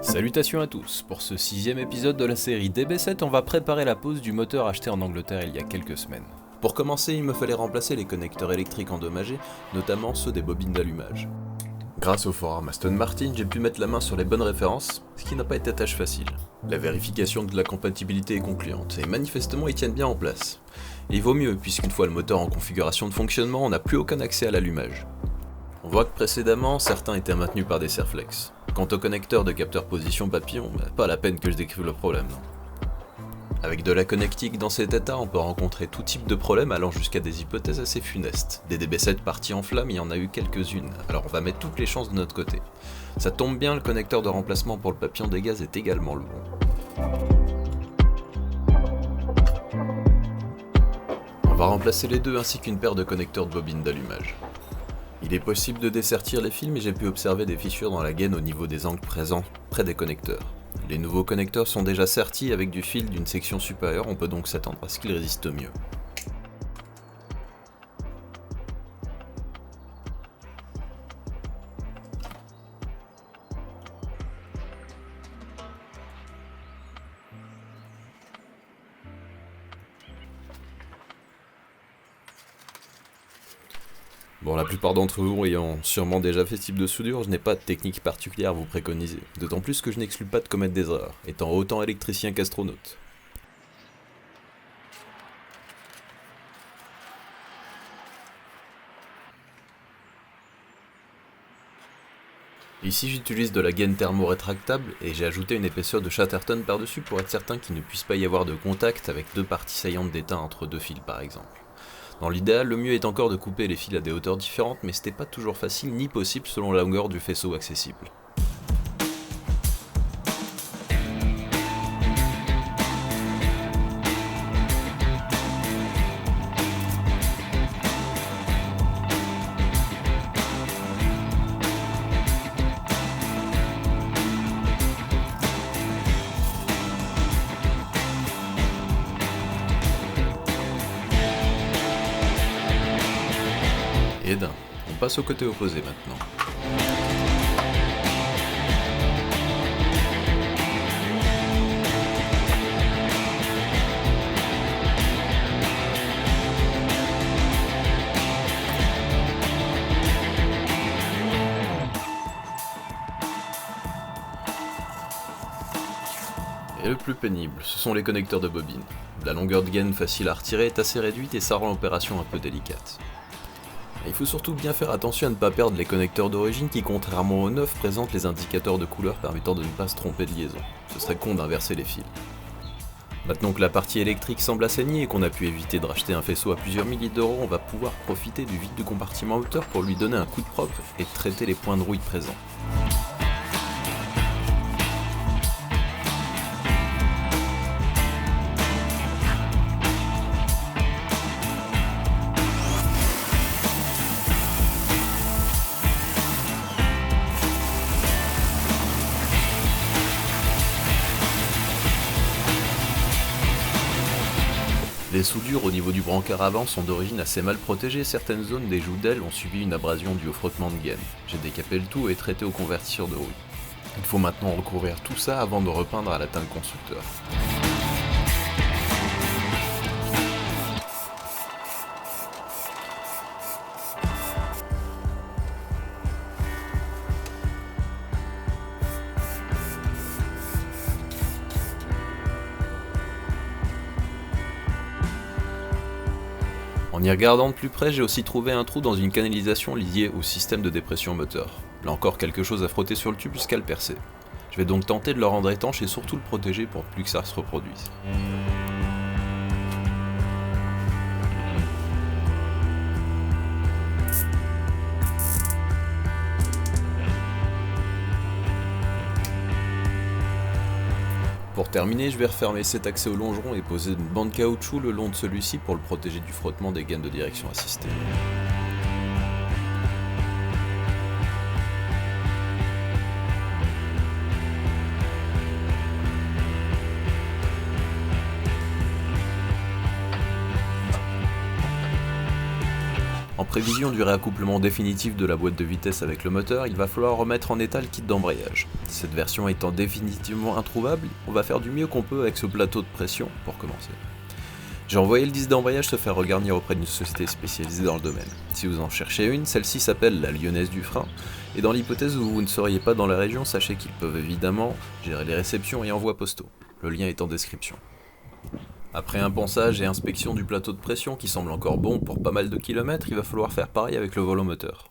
Salutations à tous, pour ce 6ème épisode de la série DB7, on va préparer la pose du moteur acheté en Angleterre il y a quelques semaines. Pour commencer, il me fallait remplacer les connecteurs électriques endommagés, notamment ceux des bobines d'allumage. Grâce au forum Aston Martin, j'ai pu mettre la main sur les bonnes références, ce qui n'a pas été tâche facile. La vérification de la compatibilité est concluante, et manifestement ils tiennent bien en place. Et il vaut mieux, puisqu'une fois le moteur en configuration de fonctionnement, on n'a plus aucun accès à l'allumage. On voit que précédemment, certains étaient maintenus par des serflex. Quant au connecteur de capteur position papillon, pas la peine que je décrive le problème, non. Avec de la connectique dans cet état, on peut rencontrer tout type de problèmes allant jusqu'à des hypothèses assez funestes. Des DB7 partis en flammes, il y en a eu quelques-unes, alors on va mettre toutes les chances de notre côté. Ça tombe bien, le connecteur de remplacement pour le papillon des gaz est également le bon. On va remplacer les deux ainsi qu'une paire de connecteurs de bobines d'allumage. Il est possible de dessertir les fils, mais j'ai pu observer des fissures dans la gaine au niveau des angles présents près des connecteurs. Les nouveaux connecteurs sont déjà sertis avec du fil d'une section supérieure, on peut donc s'attendre à ce qu'ils résistent mieux. Bon, la plupart d'entre vous ayant sûrement déjà fait ce type de soudure, je n'ai pas de technique particulière à vous préconiser, d'autant plus que je n'exclus pas de commettre des erreurs, étant autant électricien qu'astronaute. Ici j'utilise de la gaine thermo-rétractable et j'ai ajouté une épaisseur de Chatterton par-dessus pour être certain qu'il ne puisse pas y avoir de contact avec deux parties saillantes d'étain entre deux fils par exemple. Dans l'idéal, le mieux est encore de couper les fils à des hauteurs différentes, mais c'était pas toujours facile ni possible selon la longueur du faisceau accessible. Et d'un, on passe au côté opposé maintenant. Et le plus pénible, ce sont les connecteurs de bobine. La longueur de gaine facile à retirer est assez réduite et ça rend l'opération un peu délicate. Il faut surtout bien faire attention à ne pas perdre les connecteurs d'origine qui, contrairement aux neufs, présentent les indicateurs de couleur permettant de ne pas se tromper de liaison. Ce serait con d'inverser les fils. Maintenant que la partie électrique semble assainie et qu'on a pu éviter de racheter un faisceau à plusieurs milliers d'euros, on va pouvoir profiter du vide du compartiment moteur pour lui donner un coup de propre et traiter les points de rouille présents. Les soudures au niveau du brancard avant sont d'origine assez mal protégées, certaines zones des joues d'ailes ont subi une abrasion due au frottement de gaine. J'ai décapé le tout et traité au convertisseur de rouille. Il faut maintenant recouvrir tout ça avant de repeindre à la teinte constructeur. En y regardant de plus près, j'ai aussi trouvé un trou dans une canalisation liée au système de dépression moteur. Là encore quelque chose à frotter sur le tube jusqu'à le percer. Je vais donc tenter de le rendre étanche et surtout le protéger pour plus que ça se reproduise. Pour terminer, je vais refermer cet accès au longeron et poser une bande caoutchouc le long de celui-ci pour le protéger du frottement des gaines de direction assistée. prévision du réaccouplement définitif de la boîte de vitesse avec le moteur, il va falloir remettre en état le kit d'embrayage. Cette version étant définitivement introuvable, on va faire du mieux qu'on peut avec ce plateau de pression pour commencer. J'ai envoyé le disque d'embrayage se faire regarnir auprès d'une société spécialisée dans le domaine. Si vous en cherchez une, celle-ci s'appelle la Lyonnaise du frein, et dans l'hypothèse où vous ne seriez pas dans la région, sachez qu'ils peuvent évidemment gérer les réceptions et envois postaux. Le lien est en description. Après un ponçage et inspection du plateau de pression qui semble encore bon pour pas mal de kilomètres, il va falloir faire pareil avec le volomoteur.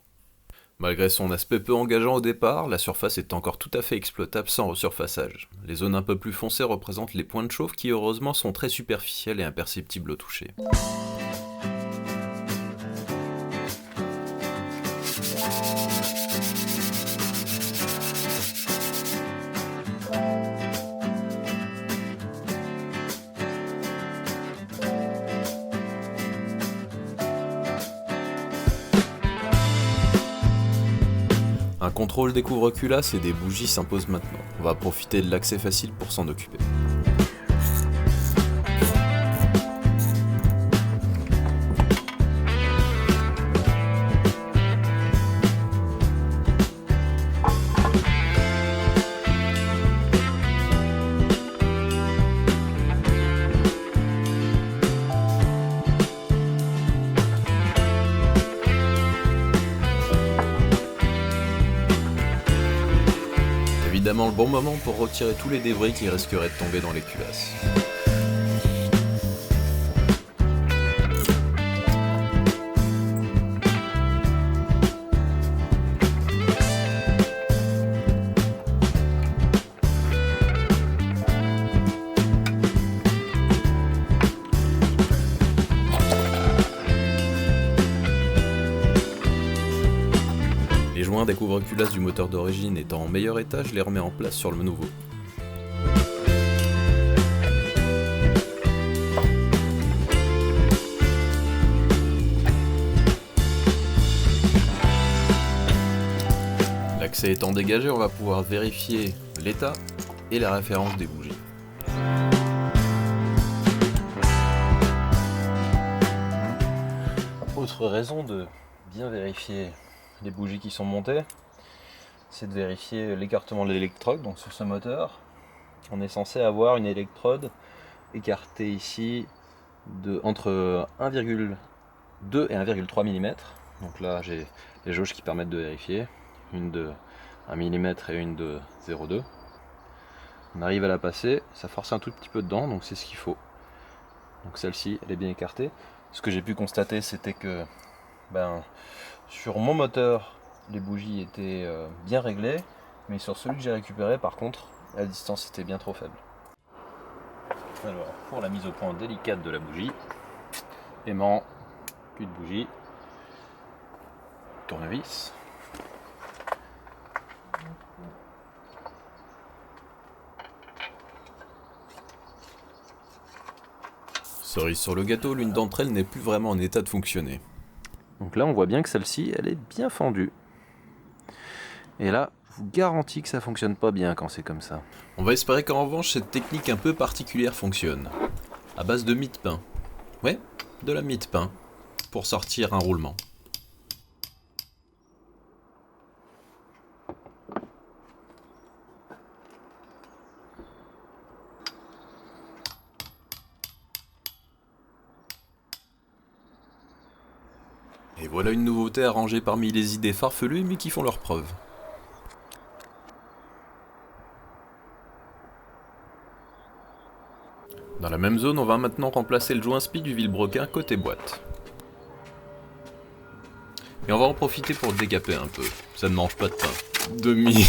Malgré son aspect peu engageant au départ, la surface est encore tout à fait exploitable sans resurfaçage. Les zones un peu plus foncées représentent les points de chauffe qui heureusement sont très superficiels et imperceptibles au toucher. Un contrôle des couvre-culasses et des bougies s'impose maintenant. On va profiter de l'accès facile pour s'en occuper. Évidemment le bon moment pour retirer tous les débris qui risqueraient de tomber dans les culasses. Les joints des couvre-culasses du moteur d'origine étant en meilleur état, je les remets en place sur le nouveau. L'accès étant dégagé, on va pouvoir vérifier l'état et la référence des bougies. Autre raison de bien vérifier les bougies qui sont montées, c'est de vérifier l'écartement de l'électrode. Donc sur ce moteur, on est censé avoir une électrode écartée ici entre 1,2 et 1,3 mm. Donc là j'ai les jauges qui permettent de vérifier, une de 1 mm et une de 0,2. On arrive à la passer, ça force un tout petit peu dedans, donc c'est ce qu'il faut. Donc celle-ci, elle est bien écartée. Ce que j'ai pu constater, c'était que sur mon moteur, les bougies étaient bien réglées, mais sur celui que j'ai récupéré, par contre, la distance était bien trop faible. Alors, pour la mise au point délicate de la bougie, aimant, cul de bougie, tournevis. Cerise sur le gâteau, l'une d'entre elles n'est plus vraiment en état de fonctionner. Donc là on voit bien que celle-ci elle est bien fendue. Et là, je vous garantis que ça fonctionne pas bien quand c'est comme ça. On va espérer qu'en revanche cette technique un peu particulière fonctionne. À base de mie de pain. Ouais, de la mie de pain. Pour sortir un roulement. Et voilà une nouveauté arrangée parmi les idées farfelues mais qui font leurs preuves. Dans la même zone, on va maintenant remplacer le joint spi du vilebrequin côté boîte. Et on va en profiter pour le décaper un peu. Ça ne mange pas de pain. De mie.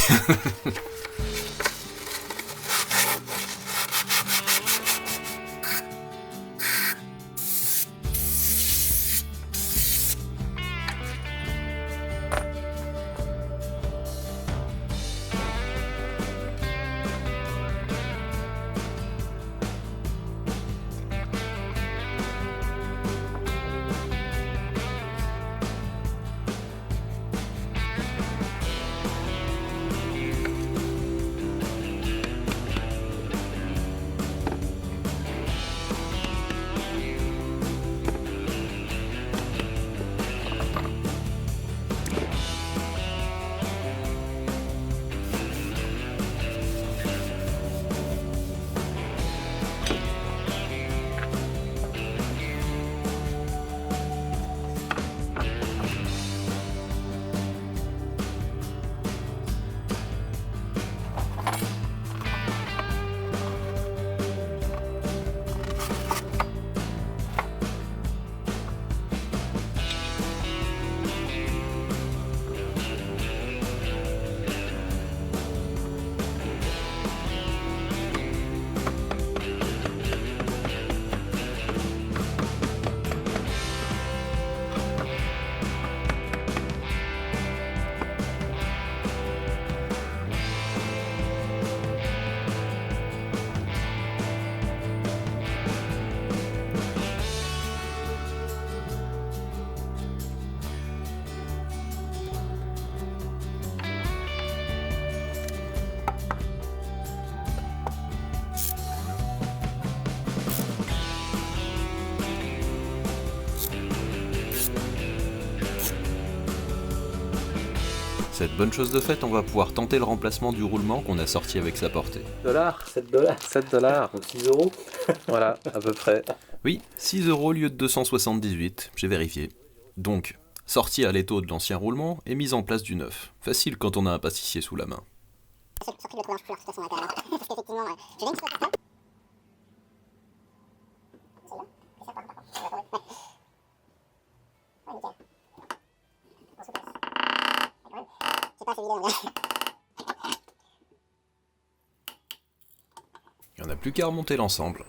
Cette bonne chose de faite, on va pouvoir tenter le remplacement du roulement qu'on a sorti avec sa portée. $7, donc 6 euros. Voilà, à peu près. Oui, 6 euros au lieu de 278, j'ai vérifié. Donc, sortie à l'étau de l'ancien roulement et mise en place du neuf. Facile quand on a un pâtissier sous la main. Il n'y en a plus qu'à remonter l'ensemble.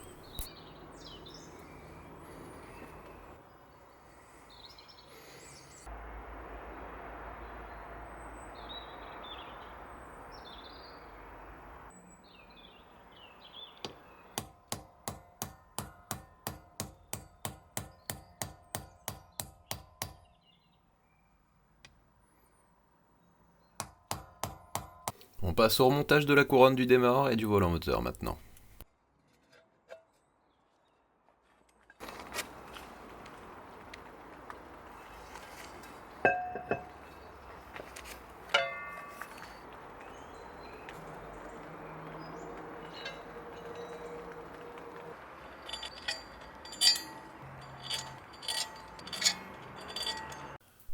On passe au remontage de la couronne du démarreur et du volant moteur maintenant.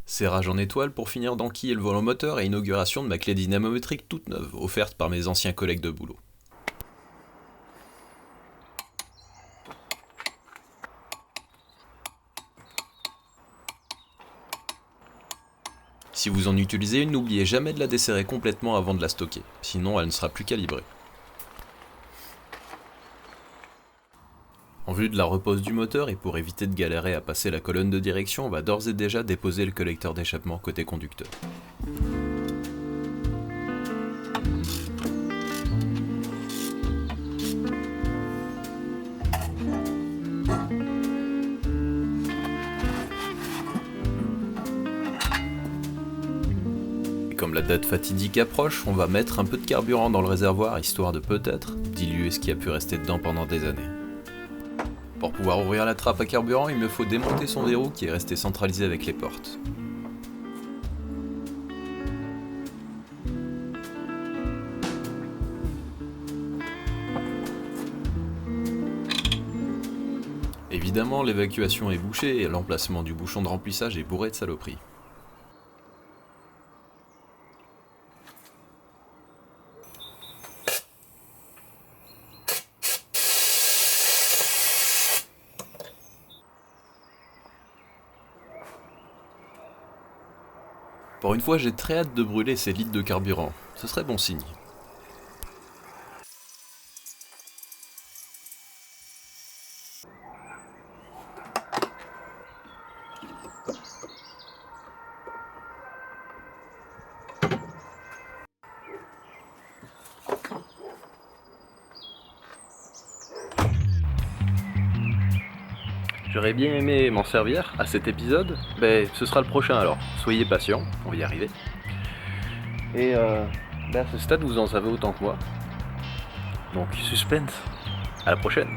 Serrage en étoile pour finir d'enquiller le volant moteur et inauguration de ma clé dynamométrique toute neuve, offerte par mes anciens collègues de boulot. Si vous en utilisez une, n'oubliez jamais de la desserrer complètement avant de la stocker, sinon elle ne sera plus calibrée. En vue de la repose du moteur et pour éviter de galérer à passer la colonne de direction, on va d'ores et déjà déposer le collecteur d'échappement côté conducteur. Et comme la date fatidique approche, on va mettre un peu de carburant dans le réservoir histoire de peut-être diluer ce qui a pu rester dedans pendant des années. Pour pouvoir ouvrir la trappe à carburant, il me faut démonter son verrou qui est resté centralisé avec les portes. Évidemment, l'évacuation est bouchée et l'emplacement du bouchon de remplissage est bourré de saloperies. Pour une fois, j'ai très hâte de brûler ces litres de carburant. Ce serait bon signe. J'aurais bien aimé m'en servir à cet épisode, mais ce sera le prochain alors. Soyez patients, on va y arriver. Et à ce stade, vous en savez autant que moi. Donc suspense, à la prochaine.